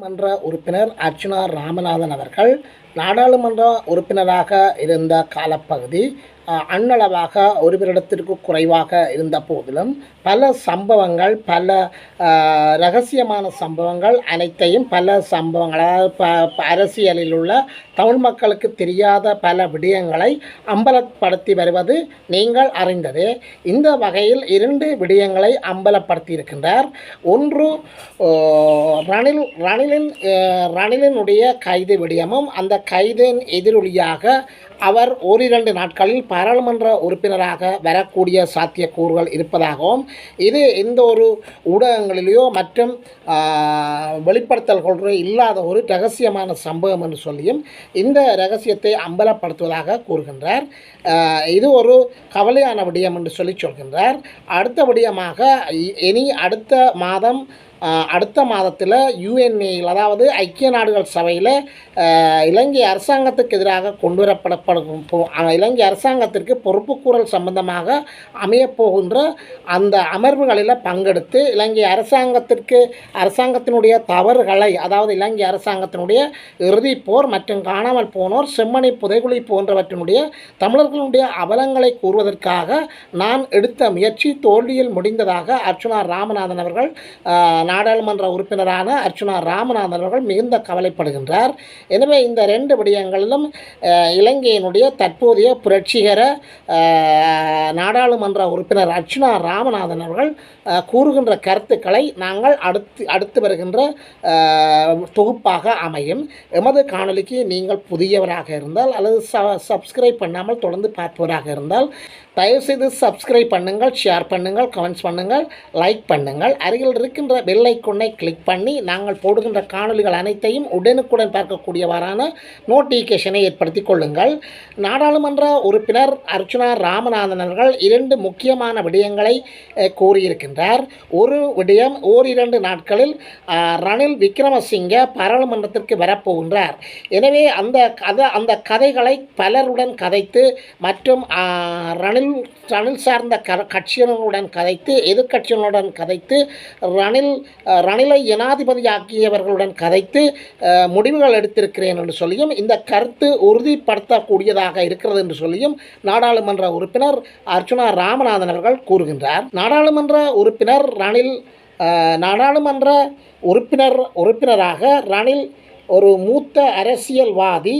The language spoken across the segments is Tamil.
மன்ற உறுப்பினர் அர்ச்சுனா ராமநாதன் அவர்கள் நாடாளுமன்ற உறுப்பினராக இருந்த காலப்பகுதி அண்ணளவாக ஒரு வருடத்திற்கு குறைவாக இருந்த போதிலும் பல சம்பவங்கள், பல இரகசியமான சம்பவங்கள் அனைத்தையும் பல சம்பவங்கள், அதாவது அரசியலில் உள்ள தமிழ் மக்களுக்கு தெரியாத பல விடயங்களை அம்பலப்படுத்தி வருவது நீங்கள் அறிந்தது. இந்த வகையில் 2 விடயங்களை அம்பலப்படுத்தி இருக்கின்றார். ஒன்று ரணிலினுடைய கைது விடயமும், அந்த கைதின் எதிரொலியாக அவர் ஓரிரண்டு நாட்களில் பாராளுமன்ற உறுப்பினராக வரக்கூடிய சாத்தியக்கூறுகள் இருப்பதாகவும், இது எந்த ஒரு ஊடகங்களிலேயோ மற்றும் வெளிப்படுத்தல்களோ இல்லாத ஒரு இரகசியமான சம்பவம் என்று சொல்லியும் இந்த இரகசியத்தை அம்பலப்படுத்துவதாக கூறுகின்றார். இது ஒரு கவலையான விடயம் என்று சொல்கின்றார். அடுத்த விடயமாக இனி அடுத்த மாதத்தில் யுஎன்ஏயில், அதாவது ஐக்கிய நாடுகள் சபையில் இலங்கை அரசாங்கத்துக்கு எதிராக இலங்கை அரசாங்கத்திற்கு பொறுப்புக்கூறல் சம்பந்தமாக அமையப்போகின்ற அந்த அமர்வுகளில் பங்கெடுத்து இலங்கை அரசாங்கத்தினுடைய தவறுகளை, அதாவது இலங்கை அரசாங்கத்தினுடைய இறுதிப் போர் மற்றும் காணாமல் போனோர், செம்மணி புதைகுழி போன்றவற்றினுடைய தமிழர்களுடைய அவலங்களை கூறுவதற்காக நான் எடுத்த முயற்சி தோல்வியில் முடிந்ததாக அர்ச்சுனா ராமநாதன் அவர்கள், நாடாளுமன்ற உறுப்பினரான அர்ச்சுனா ராமநாதன் அவர்கள் மிகுந்த கவலைப்படுகின்றார். எனவே இந்த 2 விடயங்களிலும் இலங்கையினுடைய தற்போதைய புரட்சிகர நாடாளுமன்ற உறுப்பினர் அர்ச்சுனா ராமநாதன் அவர்கள் கூறுகின்ற கருத்துக்களை நாங்கள் அடுத்து வருகின்ற தொகுப்பாக அமையும். எமது காணொலிக்கு நீங்கள் புதியவராக இருந்தால் அல்லது சப்ஸ்கிரைப் பண்ணாமல் தொடர்ந்து பார்ப்பவராக இருந்தால் தயவுசெய்து சப்ஸ்கிரைப் பண்ணுங்கள், ஷேர் பண்ணுங்கள், கமெண்ட்ஸ் பண்ணுங்கள், லைக் பண்ணுங்கள். அருகில் இருக்கின்ற பெல் ஐகானை கிளிக் பண்ணி நாங்கள் போடுகின்ற காணொலிகள் அனைத்தையும் உடனுக்குடன் பார்க்கக்கூடியவாறான நோட்டிஃபிகேஷனை ஏற்படுத்தி கொள்ளுங்கள். நாடாளுமன்ற உறுப்பினர் அர்ச்சுனா ராமநாதன் அவர்கள் 2 முக்கியமான விடயங்களை கூறியிருக்கின்றார். ஒரு விடயம், ஓரிரண்டு நாட்களில் ரணில் விக்ரமசிங்க பாராளுமன்றத்திற்கு வரப்போகின்றார். எனவே அந்த கதைகளை பலருடன் கதைத்து மற்றும் ரணில் சார்ந்த கட்சியினருடன் கதைத்து, எதிர்கட்சியினருடன் கதைத்து, ரணிலை ஜனாதிபதியாக்கியவர்களுடன் கதைத்து முடிவுகள் எடுத்திருக்கிறேன் என்று சொல்லியும், இந்த கருத்து உறுதிப்படுத்தக்கூடியதாக இருக்கிறது என்று சொல்லியும் நாடாளுமன்ற உறுப்பினர் அர்ச்சுனா ராமநாதன் அவர்கள் கூறுகின்றார். நாடாளுமன்ற உறுப்பினராக ரணில் ஒரு மூத்த அரசியல்வாதி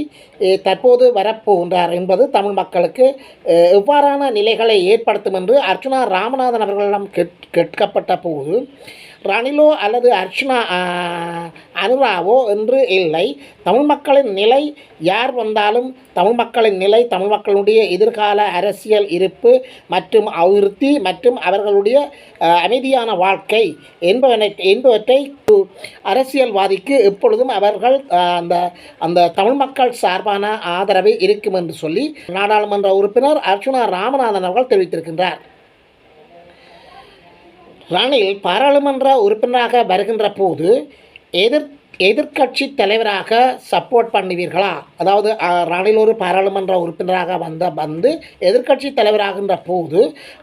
தற்போது வரப்போகின்றார் என்பது தமிழ் மக்களுக்கு எவ்வாறான நிலைகளை ஏற்படுத்தும் என்று அர்ச்சுனா ராமநாதன் அவர்களிடம் கேட்கப்பட்ட போது, ரணிலோ அல்லது அனுராவோ என்று இல்லை, தமிழ் மக்களின் நிலை யார் வந்தாலும் தமிழ் மக்களின் நிலை, தமிழ் மக்களுடைய எதிர்கால அரசியல் இருப்பு மற்றும் அபிவிருத்தி மற்றும் அவர்களுடைய அமைதியான வாழ்க்கை என்பவற்றை அரசியல்வாதிக்கு எப்பொழுதும் அவர்கள் அந்த தமிழ் மக்கள் சார்பான ஆதரவு இருக்கும் என்று சொல்லி நாடாளுமன்ற உறுப்பினர் அர்ச்சுனா ராமநாதன் அவர்கள் தெரிவித்திருக்கின்றார். ரணில் பாராளுமன்ற உறுப்பினராக வருகின்ற போது எதிர்க்கட்சி தலைவராக சப்போர்ட் பண்ணுவீர்களா? அதாவது ரணில் ஒரு பாராளுமன்ற உறுப்பினராக வந்து எதிர்க்கட்சி தலைவராகின்ற போது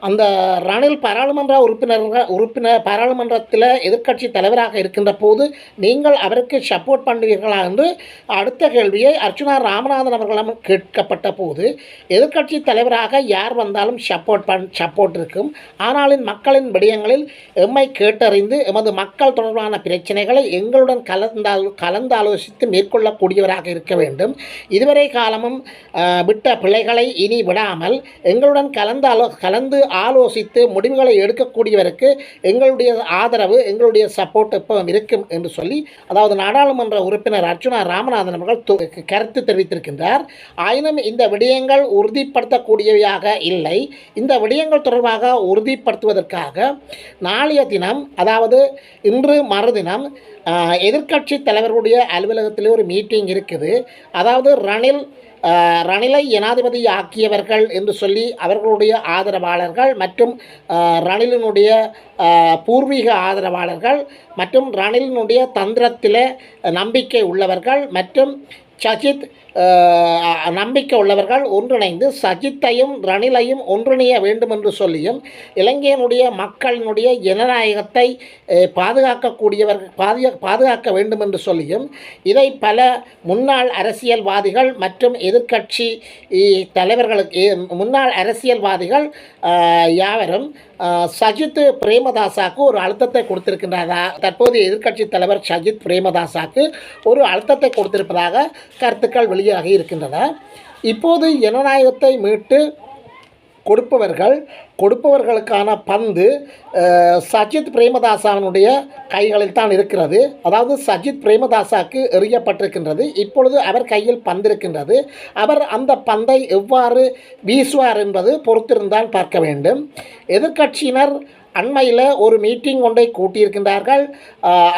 அந்த ரணில் பாராளுமன்றத்தில் எதிர்க்கட்சி தலைவராக இருக்கின்ற போது நீங்கள் அவருக்கு சப்போர்ட் பண்ணுவீர்களா என்று அடுத்த கேள்வியை அர்ச்சுனா ராமநாதன் அவர்களிடம் கேட்கப்பட்ட போது, எதிர்க்கட்சி தலைவராக யார் வந்தாலும் சப்போர்ட் இருக்கும், ஆனாலும் மக்களின் விடயங்களில் எம்மை கேட்டறிந்து எமது மக்கள் தொடர்பான பிரச்சனைகளை எங்களுடன் கலந்தாலோசித்து மேற்கொள்ளக்கூடியவராக இருக்க வேண்டும். இதுவரை காலமும் விட்ட பிள்ளைகளை இனி விடாமல் எங்களுடன் கலந்து ஆலோசித்து முடிவுகளை எடுக்கக்கூடியவருக்கு எங்களுடைய ஆதரவு, எங்களுடைய சப்போர்ட் எப்பவும் இருக்கும் என்று சொல்லி, அதாவது நாடாளுமன்ற உறுப்பினர் அர்ச்சுனா ராமநாதன் அவர்கள் கருத்து தெரிவித்திருக்கின்றார். ஆயினும் இந்த விடயங்கள் உறுதிப்படுத்தக்கூடியவையாக இல்லை. இந்த விடயங்கள் தொடர்பாக உறுதிப்படுத்துவதற்காக நாளைய தினம், அதாவது இன்று மறுதினம் எதிர்க்கட்சி தலைவர்களுடைய அலுவலகத்தில் ஒரு மீட்டிங் இருக்குது. அதாவது ரணிலை ஜனாதிபதி ஆக்கியவர்கள் என்று சொல்லி அவர்களுடைய ஆதரவாளர்கள் மற்றும் ரணிலினுடைய பூர்வீக ஆதரவாளர்கள் மற்றும் ரணிலினுடைய தந்திரத்தில் நம்பிக்கை உள்ளவர்கள் மற்றும் சஜித் நம்பிக்கை உள்ளவர்கள் ஒன்றிணைந்து சஜித்தையும் ரணிலையும் ஒன்றிணைய வேண்டும் என்று சொல்லியும் இலங்கையினுடைய மக்களினுடைய ஜனநாயகத்தை பாதுகாக்க வேண்டும் என்று சொல்லியும் இதை பல முன்னாள் அரசியல்வாதிகள் மற்றும் எதிர்க்கட்சி தலைவர்களுக்கு முன்னாள் அரசியல்வாதிகள் யாவரும் சஜித் பிரேமதாசாவுக்கு ஒரு அழுத்தத்தை கொடுத்திருக்கின்றதா, தற்போதைய எதிர்க்கட்சி தலைவர் சஜித் பிரேமதாசாவுக்கு ஒரு அழுத்தத்தை கொடுத்திருப்பதாக கருத்துக்கள் வெளியாகி இருக்கின்றன. இப்போது ஜனநாயகத்தை மீட்டு கொடுப்பவர்களுக்கான பந்து சஜித் பிரேமதாசாவினுடைய கைகளில் தான் இருக்கிறது. அதாவது சஜித் பிரேமதாசாவுக்கு எறியப்பட்டிருக்கின்றது. இப்பொழுது அவர் கையில் பந்து இருக்கின்றது. அவர் அந்த பந்தை எவ்வாறு வீசுவார் என்பது பொறுத்திருந்தால் பார்க்க வேண்டும். எதிர்க்கட்சியினர் அண்மையில் ஒரு மீட்டிங் ஒன்றை கூட்டியிருக்கின்றார்கள்.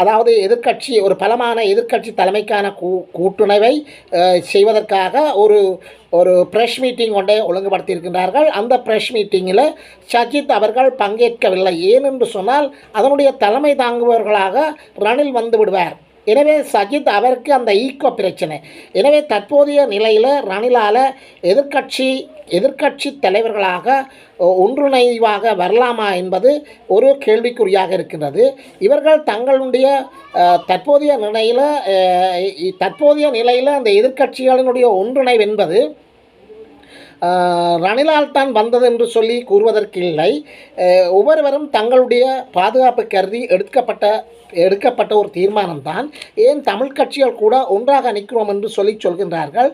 அதாவது எதிர்க்கட்சி ஒரு பலமான எதிர்க்கட்சி தலைமைக்கான கூட்டுணவை செய்வதற்காக ஒரு ப்ரெஷ் மீட்டிங் ஒன்றை ஒழுங்குபடுத்தியிருக்கின்றார்கள். அந்த ப்ரெஷ் மீட்டிங்கில் சஜித் அவர்கள் பங்கேற்கவில்லை. ஏனென்று சொன்னால் அதனுடைய தலைமை தாங்குபவர்களாக ரணில் வந்து விடுவார். எனவே சஜித் அவருக்கு அந்த ஈக்கோ பிரச்சனை. எனவே தற்போதைய நிலையில் ரணிலால் எதிர்க்கட்சி தலைவர்களாக ஒன்றிணைவாக வரலாமா என்பது ஒரு கேள்விக்குறியாக இருக்கின்றது. இவர்கள் தங்களுடைய தற்போதைய நிலையில் அந்த எதிர்க்கட்சிகளினுடைய ஒன்றிணைவு என்பது ரணிலால் தான் வந்தது என்று சொல்லி கூறுவதற்கில்லை. ஒவ்வொருவரும் தங்களுடைய பாதுகாப்பு கருதி எடுக்கப்பட்ட ஒரு தீர்மானம்தான். ஏன் தமிழ் கட்சிகள் கூட ஒன்றாக நிற்கிறோம் என்று சொல்கின்றார்கள்.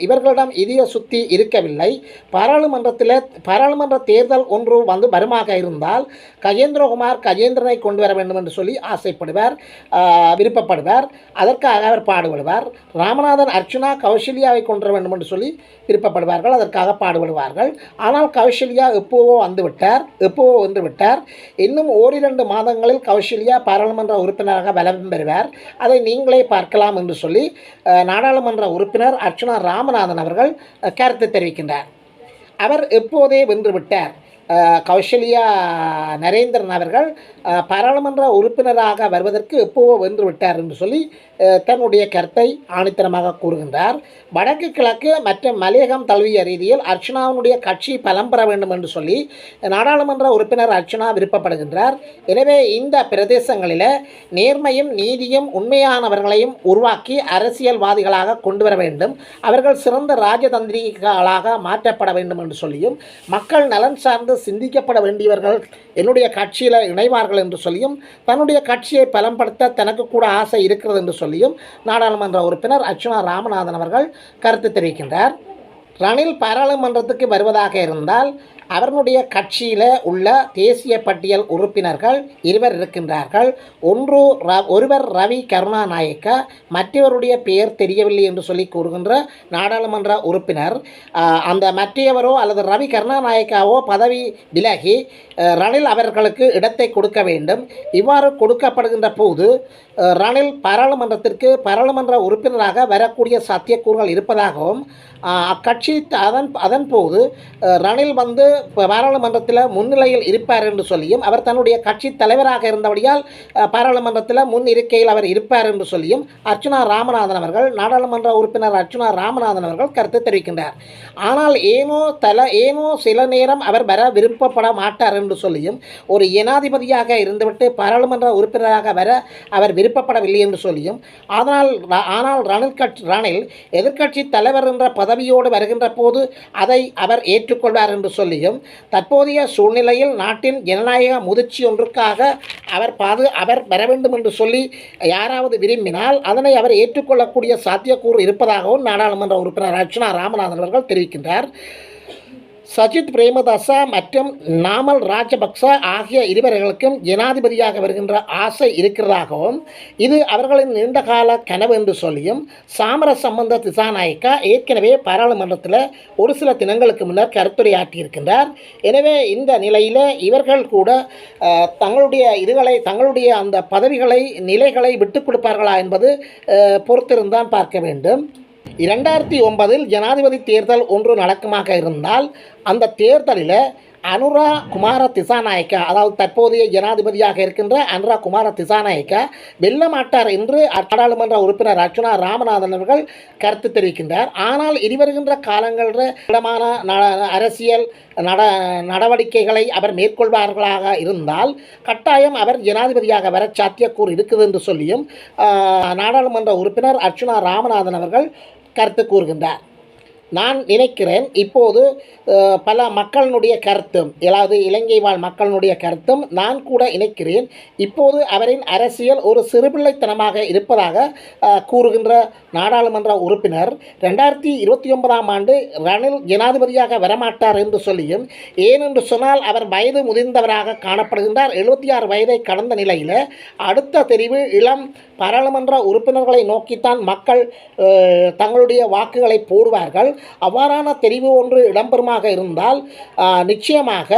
இவர்களிடம் இதய சுத்தி இருக்கவில்லை. பாராளுமன்ற தேர்தல் ஒன்று வருமாக இருந்தால் கஜேந்திரனை கொண்டு வர வேண்டும் என்று சொல்லி ஆசைப்படுவார், விருப்பப்படுவார். அதற்காக அவர் பாடுபடுவார். ராமநாதன் அர்ச்சுனா கௌசல்யாவை கொண்டு வர வேண்டும் என்று சொல்லி விருப்பப்படுவார்கள், அதற்காக பாடுபடுவார்கள். ஆனால் கௌசல்யா எப்போவோ வென்று விட்டார். இன்னும் ஓரிரண்டு மாதங்களில் கௌசல்யா பாராளுமன்ற உறுப்பினராக பலம் பெறுவார். அதை நீங்களே பார்க்கலாம் என்று சொல்லி நாடாளுமன்ற உறுப்பினர் அர்ச்சுனா ராமநாதன் அவர்கள் கருத்து தெரிவிக்கின்றார். அவர் எப்போதே வென்று விட்டார். கௌசல்யா நரேந்திரன் அவர்கள் பாராளுமன்ற உறுப்பினராக வருவதற்கு எப்போவோ வென்று விட்டார் என்று சொல்லி தன்னுடைய கருத்தை ஆணித்தரமாக கூறுகின்றார். வடக்கு கிழக்கு மற்றும் மலையகம் தழுவிய ரீதியில் அர்ச்சனாவினுடைய கட்சி பலம் பெற வேண்டும் என்று சொல்லி நாடாளுமன்ற உறுப்பினர் அர்ச்சனா விருப்பப்படுகின்றார். எனவே இந்த பிரதேசங்களில் நேர்மையும் நீதியும் உண்மையானவர்களையும் உருவாக்கி அரசியல்வாதிகளாக கொண்டு வர வேண்டும், அவர்கள் சிறந்த ராஜதந்திரிகளாக மாற்றப்பட வேண்டும் என்று சொல்லியும் மக்கள் நலன் சார்ந்து சிந்திக்கப்பட வேண்டியவர்கள் என்னுடைய கட்சியில் இணைவார்கள் என்று சொல்லியும் தன்னுடைய கட்சியை பலப்படுத்த தனக்கு கூட ஆசை இருக்கிறது என்று சொல்லியும் நாடாளுமன்ற உறுப்பினர் அர்ச்சுனா ராமநாதன் அவர்கள் கருத்து தெரிவிக்கின்றார். ரணில் பாராளுமன்றத்துக்கு வருவதாக இருந்தால் அவர்களுடைய கட்சியில் உள்ள தேசிய பட்டியல் உறுப்பினர்கள் இருவர் இருக்கின்றார்கள். ஒருவர் ரவி கருணாநாயக்க, மற்றவருடைய பெயர் தெரியவில்லை என்று சொல்லி கூறுகின்ற நாடாளுமன்ற உறுப்பினர். அந்த மற்றவரோ அல்லது ரவி கருணாநாயக்காவோ பதவி விலகி ரணில் அவர்களுக்கு இடத்தை கொடுக்க வேண்டும். இவ்வாறு கொடுக்கப்படுகின்ற போது ரணில் பாராளுமன்ற உறுப்பினராக வரக்கூடிய சாத்தியக்கூறுகள் இருப்பதாகவும் அக்கட்சி அதன் போது ரணில் வந்து பாராளுமன்றத்தில் முன்னிலையில் இருப்பார் என்று சொல்லியும் அவர் தன்னுடைய கட்சி தலைவராக இருந்தபடியால் பாராளுமன்றத்தில் முன் இருக்கையில் அவர் இருப்பார் என்று சொல்லியும் அர்ச்சுனா ராமநாதன் அவர்கள் நாடாளுமன்ற உறுப்பினர் அர்ச்சுனா ராமநாதன் அவர்கள் கருத்து தெரிவிக்கின்றார். ஆனால் ஏனோ சில நேரம் அவர் வர விருப்பப்பட மாட்டார் என்று சொல்லியும் ஒரு ஜனாதிபதியாக இருந்துவிட்டு பாராளுமன்ற உறுப்பினராக வர அவர் விருப்பப்படவில்லை என்று சொல்லியும் ஆனால் ரணில் எதிர்க்கட்சி தலைவர் என்ற பதவியோடு வருகின்ற போது அதை அவர் ஏற்றுக்கொள்வார் என்று சொல்லியும் தற்போதைய சூழ்நிலையில் நாட்டின் ஜனநாயக முதிர்ச்சி ஒன்றுக்காக அவர் வர வேண்டும் என்று சொல்லி யாராவது விரும்பினால் அதனை அவர் ஏற்றுக்கொள்ளக்கூடிய சாத்தியக்கூறு இருப்பதாகவும் நாடாளுமன்ற உறுப்பினர் அர்ச்சுனா ராமநாதன் அவர்கள் தெரிவிக்கின்றார். சஜித் பிரேமதாசா மற்றும் நாமல் ராஜபக்ச ஆகிய இருவர்களுக்கும் ஜனாதிபதியாக வருகின்ற ஆசை இருக்கிறதாகவும் இது அவர்களின் நீண்டகால கனவு என்று சொல்லியும் சாமர சம்பந்த திசாநாயக்கா ஏற்கனவே பாராளுமன்றத்தில் ஒரு சில தினங்களுக்கு முன்னர் கருத்துரையாற்றியிருக்கின்றார். எனவே இந்த நிலையில் இவர்கள் கூட தங்களுடைய அந்த பதவிகளை நிலைகளை விட்டுக் கொடுப்பார்களா என்பது பொறுத்திருந்தான் பார்க்க வேண்டும். 2009 ஜனாதிபதி தேர்தல் ஒன்று நடக்குமாக இருந்தால் அந்த தேர்தலில் அனுரா குமார திசாநாயக்கா, அதாவது தற்போதைய ஜனாதிபதியாக இருக்கின்ற அனுரா குமார திசாநாயக்கா வெல்ல மாட்டார் என்று நாடாளுமன்ற உறுப்பினர் அர்ச்சுனா ராமநாதன் அவர்கள் கருத்து தெரிவிக்கின்றார். ஆனால் இனிவருகின்ற காலங்களில் இடமான அரசியல் நடவடிக்கைகளை அவர் மேற்கொள்வார்களாக இருந்தால் கட்டாயம் அவர் ஜனாதிபதியாக வர சாத்தியக்கூறு இருக்குது என்று சொல்லியும் நாடாளுமன்ற உறுப்பினர் அர்ச்சுனா ராமநாதன் அவர்கள் கருத்து கூறுகின்றார். நான் நினைக்கிறேன் இப்போது பல மக்களினுடைய கருத்தும், அதாவது இலங்கை வாழ் மக்களினுடைய கருத்தும் நான் கூட இணைக்கிறேன். இப்போது அவரின் அரசியல் ஒரு சிறுபிள்ளைத்தனமாக இருப்பதாக கூறுகின்ற நாடாளுமன்ற உறுப்பினர் 2029ஆம் ஆண்டு ரணில் ஜனாதிபதியாக வரமாட்டார் என்று சொல்லியும், ஏனென்று சொன்னால் அவர் வயது முதிர்ந்தவராக காணப்படுகின்றார். 76 வயதை கடந்த நிலையில் அடுத்த தெரிவு இளம் பாராளுமன்ற உறுப்பினர்களை நோக்கித்தான் மக்கள் தங்களுடைய வாக்குகளை போடுவார்கள். அவ்வாறான தெரிவு ஒன்று இடம்பெறுமாக இருந்தால் நிச்சயமாக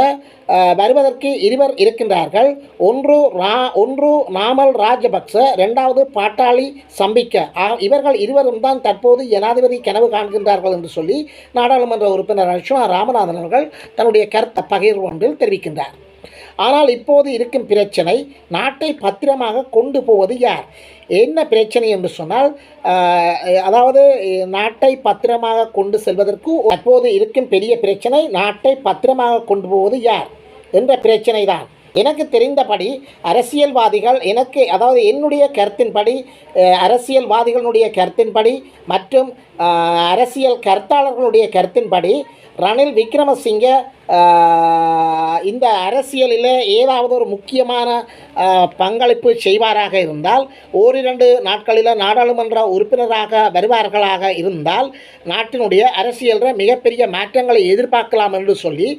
வருவதற்கு இருவர் இருக்கின்றார்கள். ஒன்று நாமல் ராஜபக்ச, இரண்டாவது பாட்டாளி சம்பிக்க. இவர்கள் இருவரும் தான் தற்போது ஜனாதிபதி கனவு காண்கின்றார்கள் என்று சொல்லி நாடாளுமன்ற உறுப்பினர் அர்ச்சுனா ராமநாதன் அவர்கள் தன்னுடைய கருத்து பகிர்வு ஒன்றில் தெரிவிக்கின்றார். ஆனால் இப்போது இருக்கும் பிரச்சனை, நாட்டை பத்திரமாக கொண்டு போவது யார்? என்ன பிரச்சனை என்று சொன்னால், அதாவது நாட்டை பத்திரமாக கொண்டு செல்வதற்கு அப்போது இருக்கும் பெரிய பிரச்சனை, நாட்டை பத்திரமாக கொண்டு போவது யார் என்ற பிரச்சனை தான். எனக்கு தெரிந்தபடி அரசியல்வாதிகள், அதாவது என்னுடைய கருத்தின்படி, அரசியல்வாதிகளுடைய கருத்தின்படி மற்றும் அரசியல் கருத்தாளர்களுடைய கருத்தின்படி ரணில் விக்ரமசிங்க இந்த அரசியலில் ஏதாவது ஒரு முக்கியமான பங்களிப்பு செய்வாராக இருந்தால், ஓரிரண்டு நாட்களில் நாடாளுமன்ற உறுப்பினராக வருவார்களாக இருந்தால் நாட்டினுடைய அரசியலில் மிகப்பெரிய மாற்றங்களை எதிர்பார்க்கலாம் என்று சொல்லி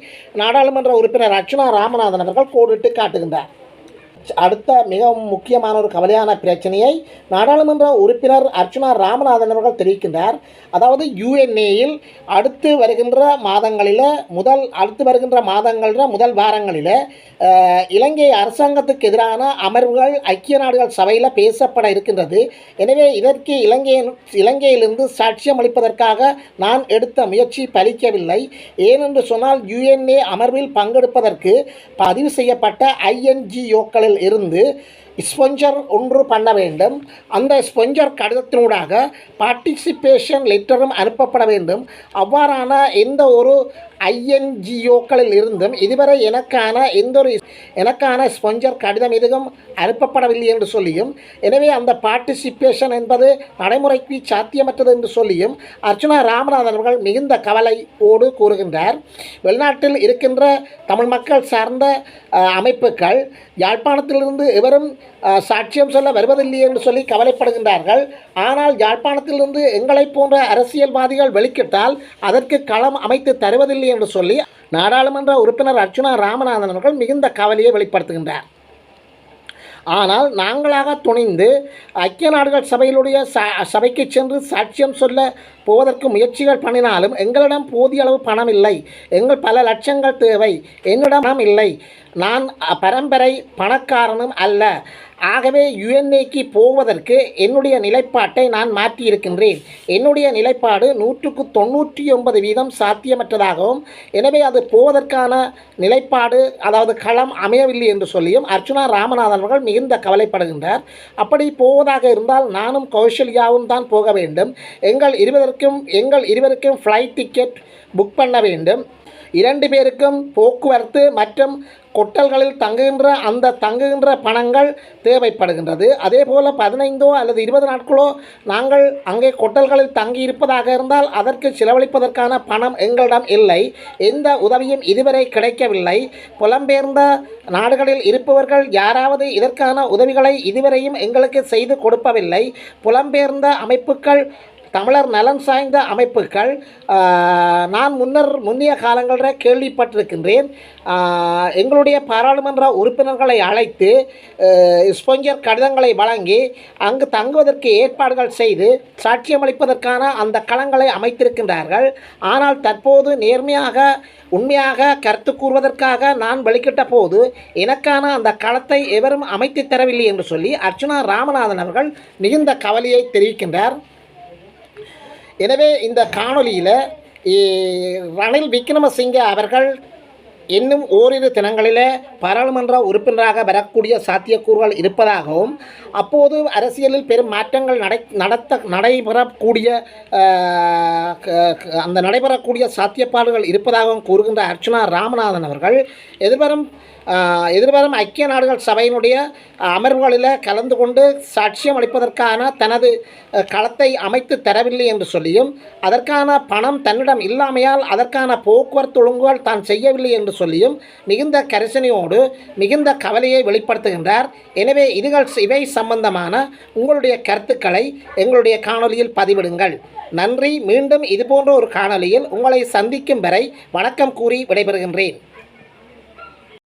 நாடாளுமன்ற உறுப்பினர் அர்ச்சுனா ராமநாதன் அவர்கள் கோடிட்டு காட்டுகின்றார். அடுத்த மிகவும் முக்கியமான ஒரு கவலையான பிரச்சனையை நாடாளுமன்ற உறுப்பினர் அர்ச்சுனா ராமநாதன் அவர்கள் தெரிவிக்கின்றார். அதாவது யுஎன்ஏயில் அடுத்து வருகின்ற முதல் வாரங்களில் இலங்கை அரசாங்கத்துக்கு எதிரான அமர்வுகள் ஐக்கிய நாடுகள் சபையில் பேசப்பட இருக்கின்றது. எனவே இதற்கு இலங்கையிலிருந்து சாட்சியம் அளிப்பதற்காக நான் எடுத்த முயற்சி பலிக்கவில்லை. ஏனென்று சொன்னால் யுஎன்ஏ அமர்வில் பங்கெடுப்பதற்கு பதிவு செய்யப்பட்ட ஐஎன்ஜிஓக்களில் இருந்து ஸ்பான்சர் ஒன்று பண்ண வேண்டும். அந்த ஸ்பான்சர் கடிதத்தினூடாக பார்ட்டிசிபேஷன் லெட்டரும் அனுப்பப்பட வேண்டும். அவ்வாறான எந்த ஒரு ஐஎன்ஜிஓக்களில் இருந்தும் இதுவரை எனக்கான ஸ்பான்சர் கடிதம் எதுவும் அனுப்பப்படவில்லை என்று சொல்லியும், எனவே அந்த பார்ட்டிசிபேஷன் என்பது நடைமுறைக்கு சாத்தியமற்றது என்று சொல்லியும் அர்ச்சுனா ராமநாதன் அவர்கள் மிகுந்த கவலையோடு கூறுகின்றார். வெளிநாட்டில் இருக்கின்ற தமிழ் மக்கள் சார்ந்த அமைப்புகள் யாழ்ப்பாணத்திலிருந்து எவரும் சாட்சியம் சொல்ல வருவதில்லை என்று சொல்லி கவலைப்படுகின்றார்கள். ஆனால் யாழ்ப்பாணத்திலிருந்து எங்களை போன்ற அரசியல்வாதிகள் வெளிக்கிட்டால் அதற்கு களம் அமைத்து தருவதில்லை என்று சொல்லி நாடாளுமன்ற உறுப்பினர் அர்ச்சுனா ராமநாதன் அவர்கள் மிகுந்த கவலையை வெளிப்படுத்துகின்றார். ஆனால் நாங்களாக துணிந்து ஐக்கிய நாடுகள் சபைக்கு சென்று சாட்சியம் சொல்ல போவதற்கு முயற்சிகள் பண்ணினாலும் எங்களிடம் போதிய அளவு பணம் இல்லை. எங்கள் பல லட்சங்கள் தேவை. என்னிடம் பணம் இல்லை. நான் பரம்பரை பணக்காரனும் அல்ல. ஆகவே யுஎன்ஏக்கு போவதற்கு என்னுடைய நிலைப்பாட்டை நான் மாற்றியிருக்கின்றேன். என்னுடைய நிலைப்பாடு 99% சாத்தியமற்றதாகவும், எனவே அது போவதற்கான நிலைப்பாடு, அதாவது களம் அமையவில்லை என்று சொல்லியும் அர்ச்சுனா ராமநாதன் அவர்கள் மிகுந்த கவலைப்படுகின்றார். அப்படி போவதாக இருந்தால் நானும் கௌசல்யாவும் தான் போக வேண்டும். எங்கள் இருவருக்கும் ஃப்ளைட் டிக்கெட் புக் பண்ண வேண்டும். 2 பேருக்கும் போக்குவரத்து மற்றும் கொட்டல்களில் தங்குகின்ற பணங்கள் தேவைப்படுகின்றது. அதே போல் 15 அல்லது 20 நாட்களோ நாங்கள் அங்கே கொட்டல்களில் தங்கியிருப்பதாக இருந்தால் அதற்கு செலவழிப்பதற்கான பணம் எங்களிடம் இல்லை. எந்த உதவியும் இதுவரை கிடைக்கவில்லை. புலம்பெயர்ந்த நாடுகளில் இருப்பவர்கள் யாராவது இதற்கான உதவிகளை இதுவரையும் எங்களுக்கு செய்து கொடுப்பதில்லை. புலம்பெயர்ந்த அமைப்புகள், தமிழர் நலன் சாய்ந்த அமைப்புகள், நான் முன்னிய காலங்களில் கேள்விப்பட்டிருக்கின்றேன், எங்களுடைய பாராளுமன்ற உறுப்பினர்களை அழைத்து ஸ்பான்சர் கடிதங்களை வழங்கி அங்கு தங்குவதற்கு ஏற்பாடுகள் செய்து சாட்சியமளிப்பதற்கான அந்த களங்களை அமைத்திருக்கின்றார்கள். ஆனால் தற்போது உண்மையாக கருத்து கூறுவதற்காக நான் வெளிக்கிட்ட போது எனக்கான அந்த களத்தை எவரும் அமைத்து தரவில்லை என்று சொல்லி அர்ச்சுனா ராமநாதன் அவர்கள் மிகுந்த கவலையை தெரிவிக்கின்றார். எனவே இந்த காணொலியில் ரணில் விக்ரமசிங்கே அவர்கள் இன்னும் ஓரிரு தினங்களிலே பாராளுமன்ற உறுப்பினராக வரக்கூடிய சாத்தியக்கூறுகள் இருப்பதாகவும் அப்போது அரசியலில் பெரும் மாற்றங்கள் நடைபெறக்கூடிய அந்த நடைபெறக்கூடிய சாத்தியப்பாடுகள் இருப்பதாகவும் கூறுகின்ற அர்ச்சுனா ராமநாதன் அவர்கள் எதிர்வரும் ஐக்கிய நாடுகள் சபையினுடைய அமர்வுகளில் கலந்து கொண்டு சாட்சியம் அளிப்பதற்கான தனது களத்தை அமைத்து தரவில்லை என்று சொல்லியும் அதற்கான பணம் தன்னிடம் இல்லாமையால் அதற்கான போக்குவரத்து ஒழுங்குகள் தான் செய்யவில்லை என்று சொல்லியும் மிகுந்த கரிசனையோடு மிகுந்த கவலையை வெளிப்படுத்துகின்றார். எனவே இவை சம்பந்தமான உங்களுடைய கருத்துக்களை எங்களுடைய காணொலியில் பதிவிடுங்கள். நன்றி. மீண்டும் இதுபோன்ற ஒரு காணொலியில் உங்களை சந்திக்கும் வரை வணக்கம் கூறி விடைபெறுகின்றேன்.